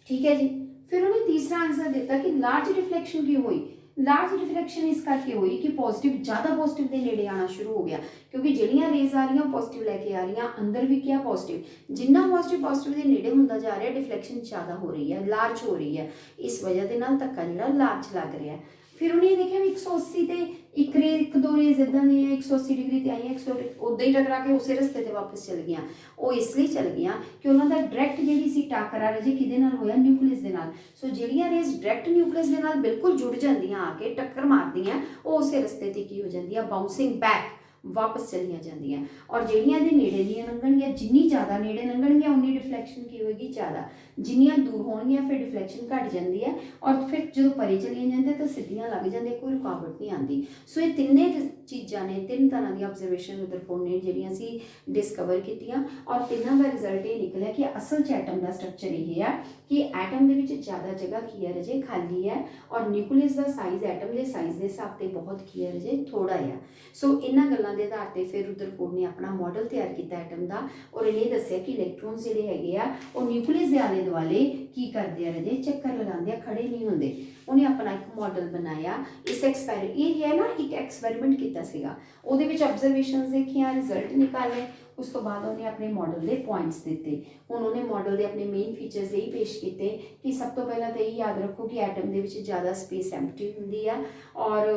ठीक है जी। फिर उन्हें तीसरा आंसर दिता कि लार्ज डिफ्लैक्शन क्यों हुई। लार्ज डिफ्लैक्शन इस करके हुई कि पॉजिटिव ज़्यादा पॉजिटिव के नेड़े आना शुरू हो गया, क्योंकि जिहड़ियां रेज आ रही पॉजिटिव लैके आ रही, अंदर भी क्या पॉजिटिव, जिन्ना पॉजिटिव के नेड़े होंदा जा रहा डिफ्लैक्शन ज़्यादा हो रही है, लार्ज हो रही है। इस वजह के नाल धक्का जिहड़ा लार्ज लग रहा है। फिर उन्हें देखा भी 180 ते एक दो रेज इदा दी 180 डिग्री ते आई, 100 उदा ही टकरा के उस रस्ते ते वापस चल गई। वो इसलिए चल गई कि उन्होंने डायरैक्ट जी टाकरा रजे कि होया न्यूक्लियस के नाल। सो जिहड़ियां रेज डायरैक्ट न्यूक्लियस के नाल बिल्कुल जुड़ जांदियां, आके टक्कर मारदियां, वो उस रस्ते ते की हो जांदियां, बाउंसिंग बैक वापस चलिया जांदियां। और जिहड़ियां दे नेड़े दियां लंघणगियां, जिन्नी ज़्यादा नेड़े लंघणगियां उन्नी डिफ्लैक्शन की होएगी ज़्यादा, जिन्नियां दूर होणगियां फिर डिफ्लैक्शन घट जाती है, और फिर जो परे चलिया जांदियां तो सीधियां लग जांदियां, कोई रुकावट नहीं आती। सो ये तिन्ने चीज़ां ने, तीन तरह की ऑब्जरवेशन रुदरफोर्ड ने जिहड़ियां सी डिस्कवर कीतियां, और तिन्हां दा रिजल्ट ये निकलिया कि असल च एटम का स्ट्रक्चर ये है कि एटम दे विच ज़्यादा जगह की है रजे खाली है, और न्यूक्लियस का साइज एटम के साइज के हिसाब से बहुत की है रजे थोड़ा है। सो इन्हां गल्लां दे आधार पर फिर रुदरफोर्ड ने अपना मॉडल तैयार किया एटम का, और इन्हें दस्सिया कि इलैक्ट्रॉन्स जिहड़े हैगे आ वो न्यूक्लियस के आले दुआले की करते हैं रजे, चक्कर लगाते, खड़े नहीं होंगे। उन्हें अपना एक मॉडल बनाया। इस ये है ना, एक एक्सपैरीमेंट किया सीगा, उहदे विच ऑब्जरवेशनस देखिया, रिजल्ट निकाले, उस तो बाद उन्हें अपने मॉडल के पॉइंट्स दिते। हुण उन्हें मॉडल के अपने मेन फीचर्स यही पेश किए कि सब तो पहला तो यही याद रखो कि एटम के ज़्यादा स्पेस एम्प्टी होंदी है, और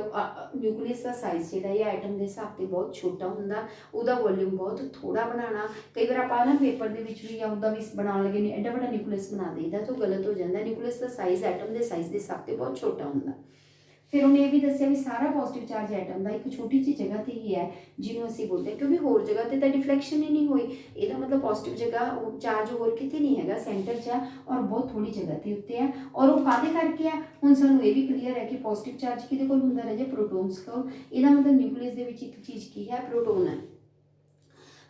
न्यूक्लियस का साइज जिहड़ा है एटम के हिसाब से बहुत छोटा हुंदा, उहदा वॉल्यूम बहुत थोड़ा बनाना। कई बार आप ना पेपर के विच भी उहदा भी बनाउण लगे नहीं, एडा वड्डा न्यूक्लियस बना देईदा तो गलत हो जाता। न्यूक्लियस का साइज एटम के साइज के हिसाब से बहुत छोटा हुंदा। फिर उन्हें यह भी दसिया भी सारा पॉजिटिव चार्ज एटम का एक छोटी जी जगह पर ही है जिन्होंने असीं बोलते हैं, क्योंकि होर जगह पर तो डिफ्लैक्शन ही नहीं हुई। इसका मतलब पॉजिटिव जगह चार्ज होर किते नहीं है, सेंटर च है, और बहुत थोड़ी जगह के उत्ते है, और वो काहदे करके है। हुण सानूं ये भी क्लीयर है कि पॉजिटिव चार्ज किहदे कोल हुंदा रहे, प्रोटॉन्स कोल। इसका मतलब न्यूक्लियस दे विच एक चीज़ की है, प्रोटॉन है।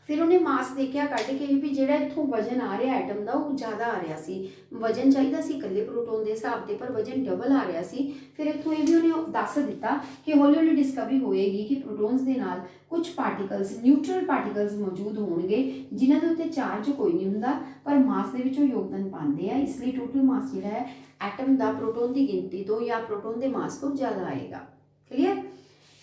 फिर उन्हें मास देखिया कढ़ के भी जिहड़ा इत्थों वजन आ रहा एटम का वो ज़्यादा आ रहा सी, वजन चाहिए सी इकल्ले प्रोटोन के हिसाब से, पर वजन डबल आ रहा सी। फिर इत्थों ये भी उन्हें दस दिता कि हौली हौली डिस्कवरी होएगी कि प्रोटोन्स के नाल कुछ पार्टिकल्स, न्यूट्रल पार्टिकल्स मौजूद होणगे जिन्हां दे उत्ते चार्ज कोई नहीं हुंदा, पर मास दे विच योगदान पाते हैं। इसलिए टोटल मास जिहड़ा है एटम का प्रोटोन की गिनती तो या प्रोटोन के मास तो ज़्यादा आएगा। क्लीयर।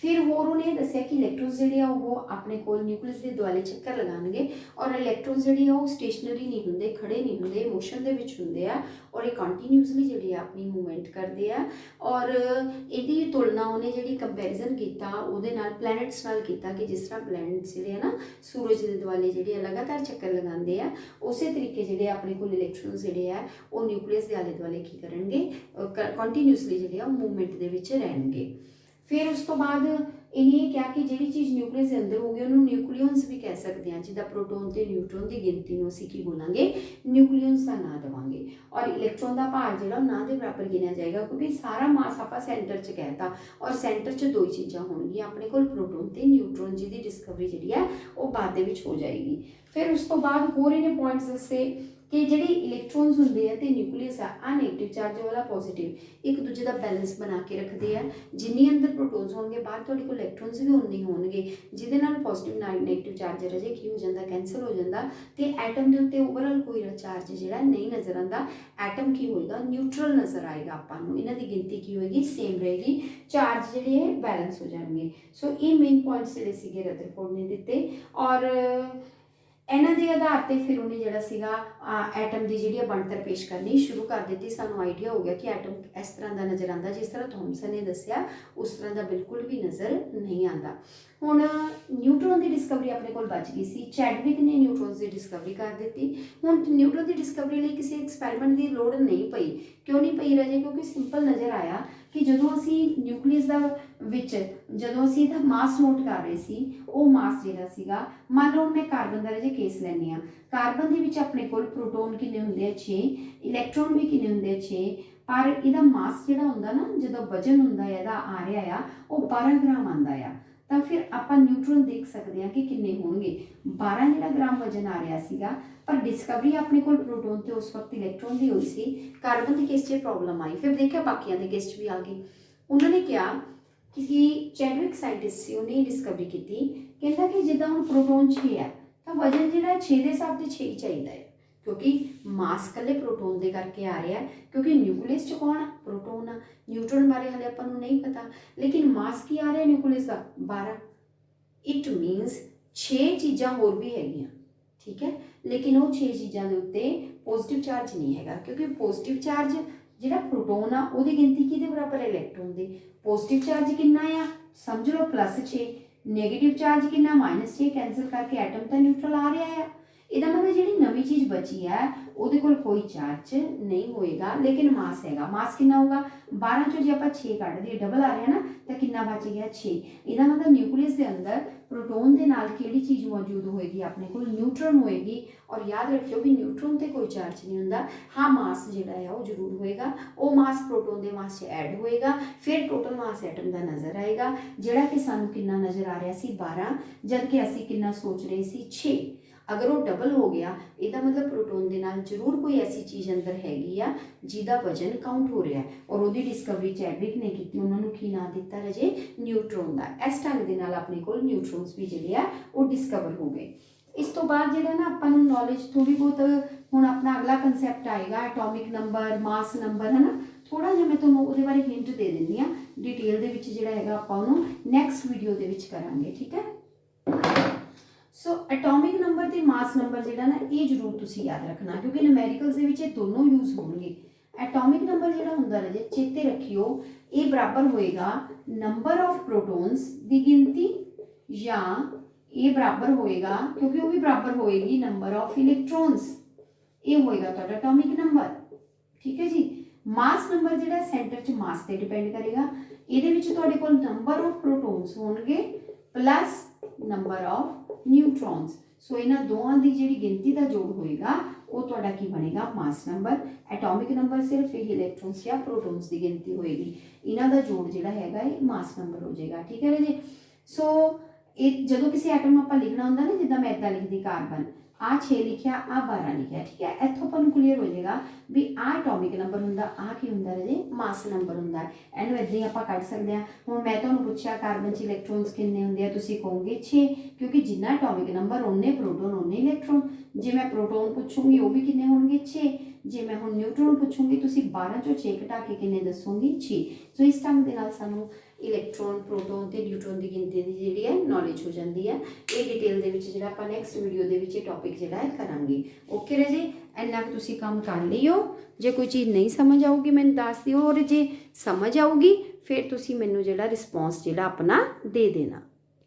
फिर होर उन्हें दसिया कि इलैक्ट्रॉन्स जिहड़े वो अपने कोल न्यूक्लियस के दुआले चक्कर लगाएंगे, और इलैक्ट्रॉन्स जिहड़े वो स्टेशनरी नहीं होंगे, खड़े नहीं होंगे, मोशन के विच होंगे आ, और ये कंटीन्यूसली जिहड़े अपनी मूवमेंट करते हैं। और इहदी तुलना उन्हें जिहड़ी कंपैरिजन किया उहदे नाल प्लैनेट्स नाल किया कि जिस तरह प्लैनेट्स जिहड़े है ना सूरज के दुआले जिहड़े लगातार चक्कर लगाते हैं, उस तरीके जिहड़े अपने कोल इलैक्ट्रॉन्स जिहड़े है वो न्यूक्लियस के आले दुआले की करनगे, कंटीन्यूसली जिहड़े मूवमेंट के विच रहणगे। फिर उस तो बाद इन्हें क्या कि जी चीज़ न्यूक्लियस के अंदर होगी उन्होंने न्यूक्लियंस भी कह सकते हैं, जिदा प्रोटोन तो न्यूट्रॉन की गिनती में असीं की बोलांगे, न्यूक्लियंस का नाम देवांगे। और इलैक्ट्रॉन का भार जो ना के बराबर गिनिया जाएगा, क्योंकि सारा मास आप सेंटर च कहता, और सेंटर च दो चीज़ां होणगियां अपने कोल, प्रोटोन तो न्यूट्रॉन, जिहदी डिस्कवरी जी है वो बाद दे विच हो जाएगी। फिर उस तो बाद होर इन्हें पॉइंट्स दसे कि जिहड़े इलैक्ट्रॉन्स होंदे हैं तो न्यूक्लियस है आ नेगेटिव चार्ज वाला पॉजिटिव एक दूजे का बैलेंस बना के रखते हैं। जिन्नी अंदर प्रोटोन्स होंगे बाहर तुहाडे कोल इलैक्ट्रॉन्स भी उन्ने होणगे, जिहदे नाल पॉजिटिव नेगेटिव चार्ज रजे की हो जाता, कैंसल हो जाता, तो एटम के उत्ते ओवरऑल कोई चार्ज जिहड़ा नहीं नज़र आता। एटम की होएगा न्यूट्रल नज़र आएगा आपां नूं, इन्हां दी गिनती की होएगी सेम रहेगी, चार्ज जिहड़े है बैलेंस हो जाएंगे। सो ये मेन पॉइंट्स जिहड़े सीगे रदरफोर्ड ने दिते, और इन्हां दे आधार पर फिर उन्हें जिहड़ा सीगा एटम की जिहड़ी बनतर पेश करनी शुरू कर दी। सानूं आइडिया हो गया कि एटम इस तरह का नज़र आता, जिस तरह थॉमसन ने दसिया उस तरह का बिल्कुल भी नज़र नहीं आता। हुण न्यूट्रॉन की डिस्कवरी अपने कोल बच गई सी, चैडविक ने न्यूट्रॉन्स की डिस्कवरी कर दी। हुण न्यूट्रॉन की डिस्कवरी लिए किसी एक्सपैरीमेंट की लोड़ नहीं पई, क्यों नहीं पई रजे, क्योंकि सिंपल नज़र आया कि जदों असीं न्यूक्लियस दा विच जदों असीं इहदा मास नोट कर रहे सी, वो मास जिहड़ा सीगा, मान लो मैं कार्बन का रजे केस लैनी आ, कार्बन दे विच अपने कोल प्रोटोन किन्ने हुंदे आ 6, इलैक्ट्रॉन भी किन्ने हुंदे आ 6, पर इहदा मास जिहड़ा हुंदा ना जदों वजन हुंदा इहदा आ रहा आ वो 12 ग्राम आंदा आ ਤਾਂ ਫਿਰ ਆਪਾਂ ਨਿਊਟਰੋਨ ਦੇਖ ਸਕਦੇ ਹਾਂ ਕਿ ਕਿੰਨੇ ਹੋਣਗੇ 12 ਜਿਹੜਾ ਗ੍ਰਾਮ ਵਜਨ ਆ ਰਿਹਾ ਸੀਗਾ ਪਰ ਡਿਸਕਵਰੀ ਆਪਣੇ ਕੋਲ ਪ੍ਰੋਟੋਨ ਤੇ ਉਸ ਵਕਤ ਇਲੈਕਟ੍ਰੋਨ ਦੀ ਹੋਈ ਸੀ ਕਾਰਬਨ ਦੀ ਕੇਸ 'ਚ ਪ੍ਰੋਬਲਮ ਆਈ ਫਿਰ ਦੇਖਿਆ ਬਾਕੀਆਂ ਦੇ ਕੇਸ 'ਚ ਵੀ ਆ ਗਈ ਉਹਨਾਂ ਨੇ ਕਿਹਾ ਕਿ ਚੈਡਵਿਕ ਸਾਇੰਟਿਸਟ ਸੀ ਉਹਨੇ ਡਿਸਕਵਰੀ ਕੀਤੀ ਕਹਿੰਦਾ ਕਿ ਜਿੱਦਾਂ ਹੁਣ ਪ੍ਰੋਟੋਨ 6 ਹੈ ਤਾਂ ਵਜਨ ਜਿਹੜਾ 6 ਦੇ ਹਿਸਾਬ ਤੇ 6 ਹੀ ਚਾਹੀਦਾ ਹੈ क्योंकि मास कल्ले प्रोटोन दे करके आ रहा है क्योंकि न्यूक्लियस च कौन है प्रोटोन है न्यूट्रॉन बारे हले अपन नहीं पता लेकिन मास की आ रहा है न्यूक्लियस का 12 इट मीनस 6 चीज़ां होर भी हैगियां ठीक है लेकिन वो 6 चीज़ों के उत्ते पॉजिटिव चार्ज नहीं हैगा क्योंकि पॉजिटिव चार्ज जिहड़ा प्रोटोन आ उहदी गिनती किहदे बराबर है इलैक्ट्रॉन दी पॉजिटिव चार्ज कितना आ समझ लो +6 नैगेटिव चार्ज कितना -6 कैंसल करके एटम तो न्यूट्रल आ रहा है ਇਹਦਾ ਮਤਲਬ ਜਿਹੜੀ ਨਵੀਂ ਚੀਜ਼ ਬਚੀ ਹੈ ਉਹਦੇ ਕੋਲ ਕੋਈ ਚਾਰਜ ਨਹੀਂ ਹੋਏਗਾ ਲੇਕਿਨ ਮਾਸ ਹੈਗਾ ਮਾਸ ਕਿੰਨਾ ਹੋਗਾ 12 ਚੋਂ ਜੇ ਆਪਾਂ 6 ਕੱਢ ਦਈਏ ਡਬਲ ਆ ਰਿਹਾ ਨਾ ਤਾਂ ਕਿੰਨਾ ਬਚ ਗਿਆ 6 ਇਹਦਾ ਮਤਲਬ ਨਿਊਕਲੀਅਸ ਦੇ ਅੰਦਰ ਪ੍ਰੋਟੋਨ ਦੇ ਨਾਲ ਕਿਹੜੀ ਚੀਜ਼ ਮੌਜੂਦ ਹੋਏਗੀ ਆਪਣੇ ਕੋਲ ਨਿਊਟਰੋਨ ਹੋਏਗੀ ਔਰ ਯਾਦ ਰੱਖਿਓ ਵੀ ਨਿਊਟਰੋਨ ਤੇ ਕੋਈ ਚਾਰਜ ਨਹੀਂ ਹੁੰਦਾ ਹਾਂ ਮਾਸ ਜਿਹੜਾ ਹੈ ਉਹ ਜ਼ਰੂਰ ਹੋਏਗਾ ਉਹ ਮਾਸ ਪ੍ਰੋਟੋਨ ਦੇ ਮਾਸ 'ਚ ਐਡ ਹੋਏਗਾ ਫਿਰ ਟੋਟਲ ਮਾਸ ਐਟਮ ਦਾ ਨਜ਼ਰ ਆਏਗਾ ਜਿਹੜਾ ਕਿ ਸਾਨੂੰ ਕਿੰਨਾ ਨਜ਼ਰ ਆ ਰਿਹਾ ਸੀ 12 ਜਦ ਕਿ ਅਸੀਂ ਕਿੰਨਾ ਸੋਚ ਰਹੇ ਸੀ 6 अगर वो डबल हो गया ਇਹਦਾ मतलब प्रोटोन ਦੇ ਨਾਲ ਜ਼ਰੂਰ ਕੋਈ ਐਸੀ ਚੀਜ਼ ਅੰਦਰ ਹੈਗੀ ਆ ਜਿਹਦਾ ਵਜਨ ਕਾਊਂਟ ਹੋ ਰਿਹਾ ਔਰ ਉਹਦੀ ਡਿਸਕਵਰੀ ਚੈਡਵਿਕ ਨੇ ਕੀਤੀ ਉਹਨਾਂ ਨੂੰ ਕੀ ਨਾਂ ਦਿੱਤਾ ਰਜੇ ਨਿਊਟਰੋਨ ਦਾ ਇਸ ਢੰਗ ਦੇ ਨਾਲ ਆਪਣੇ ਕੋਲ ਨਿਊਟਰੋਨਸ ਵੀ ਜਿਹੜੇ ਆ ਉਹ ਡਿਸਕਵਰ ਹੋ ਗਏ ਇਸ ਤੋਂ ਬਾਅਦ ਜਿਹੜਾ ਨਾ ਆਪਾਂ ਨੂੰ ਨੌਲੇਜ ਥੋੜੀ ਬਹੁਤ ਹੁਣ ਆਪਣਾ ਅਗਲਾ ਕਨਸੈਪਟ ਆਏਗਾ ਐਟੋਮਿਕ ਨੰਬਰ ਮਾਸ ਨੰਬਰ ਹੈ ਨਾ ਥੋੜਾ ਜਿਹਾ ਮੈਂ ਤੁਹਾਨੂੰ ਉਹਦੇ ਬਾਰੇ ਹਿੰਟ ਦੇ ਦਿੰਦੀ ਆ ਡਿਟੇਲ ਦੇ ਵਿੱਚ ਜਿਹੜਾ ਹੈਗਾ ਆਪਾਂ ਉਹਨੂੰ ਨੈਕਸਟ ਵੀਡੀਓ ਦੇ ਵਿੱਚ ਕਰਾਂਗੇ ਠੀਕ ਹੈ सो एटॉमिक नंबर ते मास नंबर जिहड़ा ना ये जरूर तुसी याद रखना क्योंकि न्यूमेरिकल्स दे विच दोनों यूज होंगे एटॉमिक नंबर जिहड़ा हुंदा रहे चेते रखियो ये बराबर होएगा नंबर ऑफ प्रोटॉन्स दी गिनती या ये बराबर होएगा क्योंकि वो भी बराबर होएगी नंबर ऑफ इलैक्ट्रॉन्स ये होएगा तुहाडा एटॉमिक नंबर ठीक है जी मास नंबर जिहड़ा सेंटर च मास ते डिपेंड करेगा इहदे विच तुहाडे कोल नंबर ऑफ प्रोटॉन्स होणगे प्लस नंबर ऑफ न्यूट्रॉन्स सो इन्हां दोवां दी जिहड़ी गिनती दा जोड़ होएगा वो तुहाडा की बनेगा मास नंबर एटॉमिक नंबर सिर्फ ये इलैक्ट्रॉन्स या प्रोटॉन्स की गिनती होएगी इन्हां दा जोड़ जिहड़ा हैगा ये मास नंबर हो जाएगा ठीक है जी सो ये जदों किसी एटम आपां लिखना हुंदा ना जिद्दां मैं इदां लिखदी कार्बन आ 6 लिखिया आ 12 लिखिया ठीक है इत्थों अपन क्लीयर हो जाएगा भी आ एटॉमिक नंबर हुंदा आ की हुंदा रहे मास नंबर हुंदा इहनूं इदां ही आपां कढ सकदे हां हुण मैं तुहानूं पुछिया कार्बन च इलैक्ट्रॉन्स किन्ने हुंदे आ तुसीं कहोगे 6 क्योंकि जिन्ना एटॉमिक नंबर उन्ने प्रोटॉन उन्ने इलैक्ट्रॉन जे मैं प्रोटॉन पूछूंगी वो भी किन्ने होणगे 6 जे मैं हुण न्यूट्रॉन पूछूंगी तुसीं 12 चों 6 घटा के किन्ने दसोगे 6 सो इस ढंग दे नाल सानूं इलैक्ट्रॉन प्रोटॉन ते न्यूट्रॉन की गिनती की जिहड़ी है नॉलेज हो जाती है ये डिटेल दे विच जिहड़ा आपां next video they which topic जिहड़ा है करांगे ओके राजे इन्ना कि तुसीं काम कर लियो जे कोई चीज़ नहीं समझ आऊगी मैनूं दस दिओ और जे समझ आऊगी फिर तुसीं मैनूं जिहड़ा रिस्पॉन्स जिहड़ा अपना दे देना।